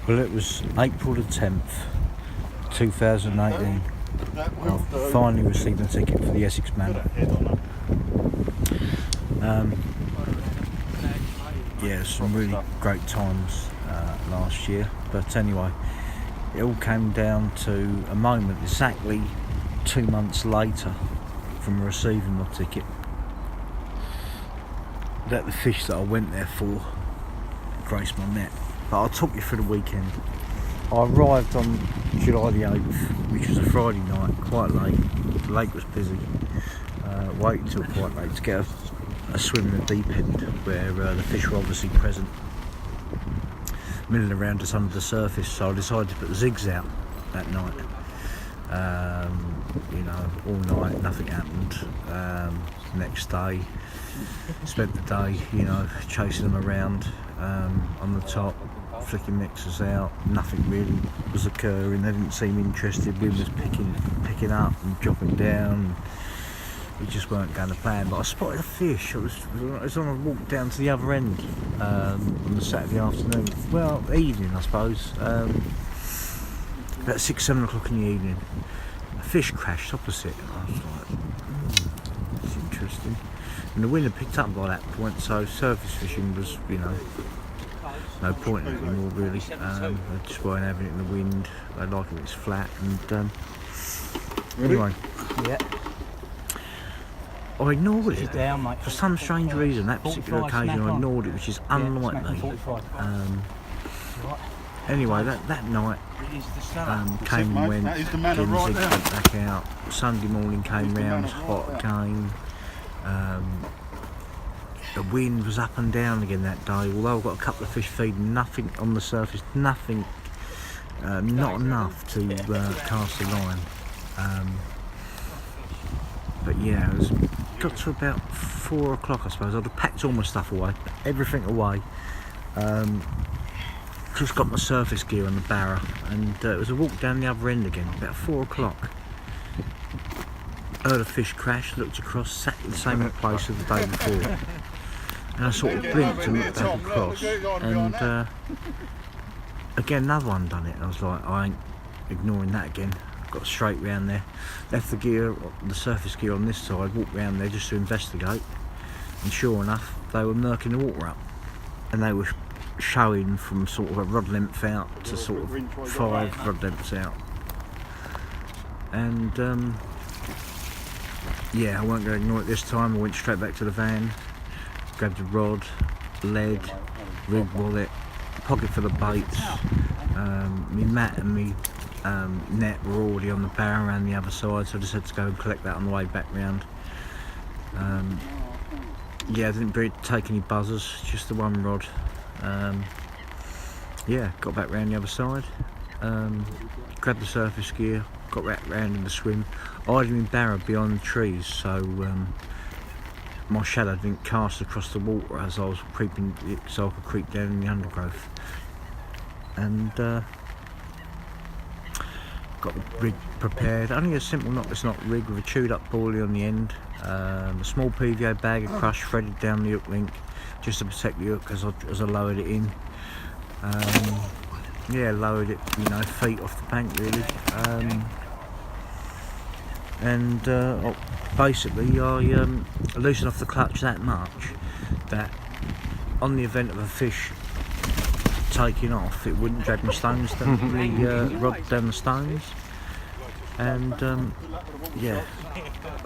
Well, it was April the 10th, 2018. I finally received a ticket for the Essex Man. Yeah, some really great times last year. But anyway, it all came down to a moment exactly 2 months later from receiving my ticket that the fish that I went there for graced my net. But I'll talk you through the weekend. I arrived on July the 8th, which was a Friday night, quite late. The lake was busy. Waited till quite late to get a swim in the deep end where the fish were obviously present, milling around just under the surface. So I decided to put zigs out that night. You know, all night, nothing happened. Next day, spent the day, you know, chasing them around on the top, flicking mixers out. Nothing really was occurring. They didn't seem interested. Wind was picking up and dropping down. We just weren't going to plan. But I spotted a fish. I was on a walk down to the other end on the Saturday afternoon. Well, evening, I suppose. About 6-7 o'clock in the evening. A fish crashed opposite. I was like, that's interesting. And the wind had picked up by that point, so surface fishing was, you know, no point in it anymore really. They just weren't having it in the wind. They like it when it's flat. And anyway, yeah, I ignored it for some strange reason. That particular occasion, I ignored it, which is unlikely. Anyway, that night came and went. Again, went back out. Sunday morning came round, it was hot again. The wind was up and down again that day. Although I got a couple of fish feeding, nothing on the surface, nothing, not enough to cast a line. But yeah, it got to about 4 o'clock, I suppose. I'd have packed all my stuff away, everything away. Just got my surface gear on the barra, and it was a walk down the other end again, about 4 o'clock. Heard a fish crash, looked across, sat in the same place as the day before. And I sort of blinked and looked back across, and again another one done it. And I was like, I ain't ignoring that again. Got straight round there, left the surface gear on this side, walked round there just to investigate, and sure enough, they were murking the water up, and they were showing from sort of a rod length out to sort of 5 rod lengths out. And yeah, I weren't going to ignore it this time. I went straight back to the van, grabbed a rod, lead, rig wallet, pocket for the baits. Me mat and me net were already on the barrow around the other side, so I just had to go and collect that on the way back round. Yeah, I didn't take any buzzers, just the one rod. Yeah, got back round the other side, grabbed the surface gear, got round in the swim. I had him in barrow behind the trees, so my shadow didn't cast across the water as I was creeping, so I could creep down in the undergrowth. And got the rig prepared. Only a simple knotless knot rig with a chewed up buoy on the end, a small PVA bag of crush threaded down the hook link just to protect the hook as I lowered it in. Yeah, lowered it, you know, feet off the bank really. Basically I loosened off the clutch that much that on the event of a fish taking off, it wouldn't drag my stones down the rod down the stones. And yeah,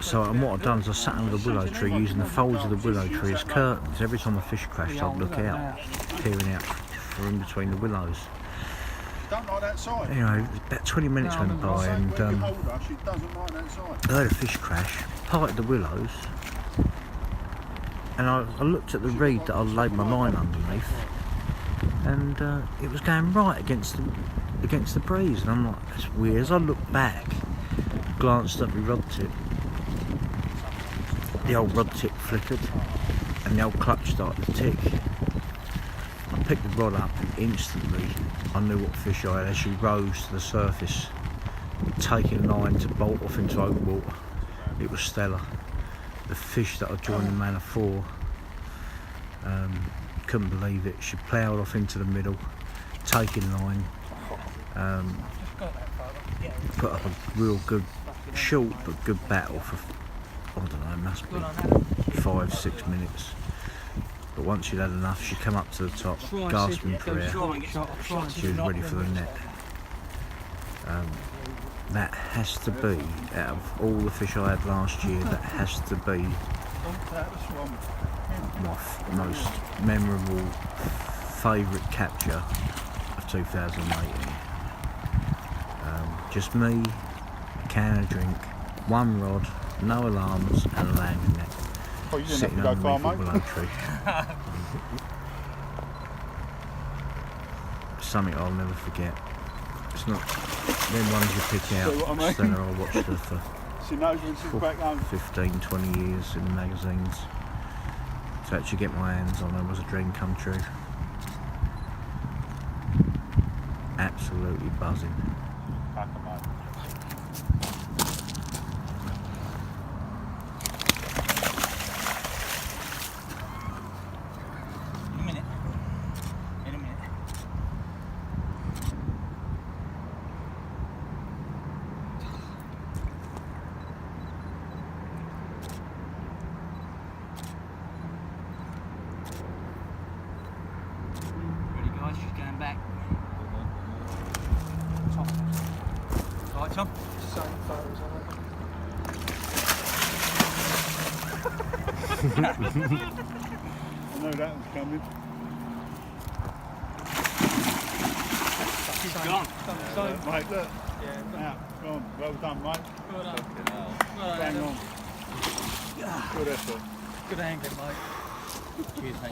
so what I've done is I sat under the willow tree using the folds of the willow tree as curtains. Every time a fish crashed, I'd look out, peering out from in between the willows. Anyway, about 20 minutes went by, and I heard a fish crash, parted the willows, and I looked at the reed that I'd laid my line underneath, and it was going right against the breeze, and I'm like, that's weird. As I looked back, glanced at my rod tip, the old rod tip flickered, and the old clutch started to tick. I picked the rod up, and instantly I knew what fish I had as she rose to the surface, taking line to bolt off into open water. It was Stella, the fish that I joined the manor for. Couldn't believe it. She ploughed off into the middle, taking line, put up a real good, short but good battle for, I don't know, must be 5-6 minutes. But once she'd had enough, she'd come up to the top, gasping for air. She was ready for the net. That has to be, out of all the fish I had last year, that has to be my most memorable, favourite capture of 2018. Just me, a can of drink, one rod, no alarms, and a landing net. Sitting underneath a willow tree. Something I'll never forget. It's not them ones you pick out. Stella, I watched her for 15, 20 years in the magazines. To actually get my hands on her was a dream come true. Absolutely buzzing. She's going back. Tom. Alright, Tom? Same photos on it. I know that was coming. She's gone. Mate, look. Yeah, gone. Well done, mate. Well done. Bang on. Good effort. Good angling, mate. Cheers, mate.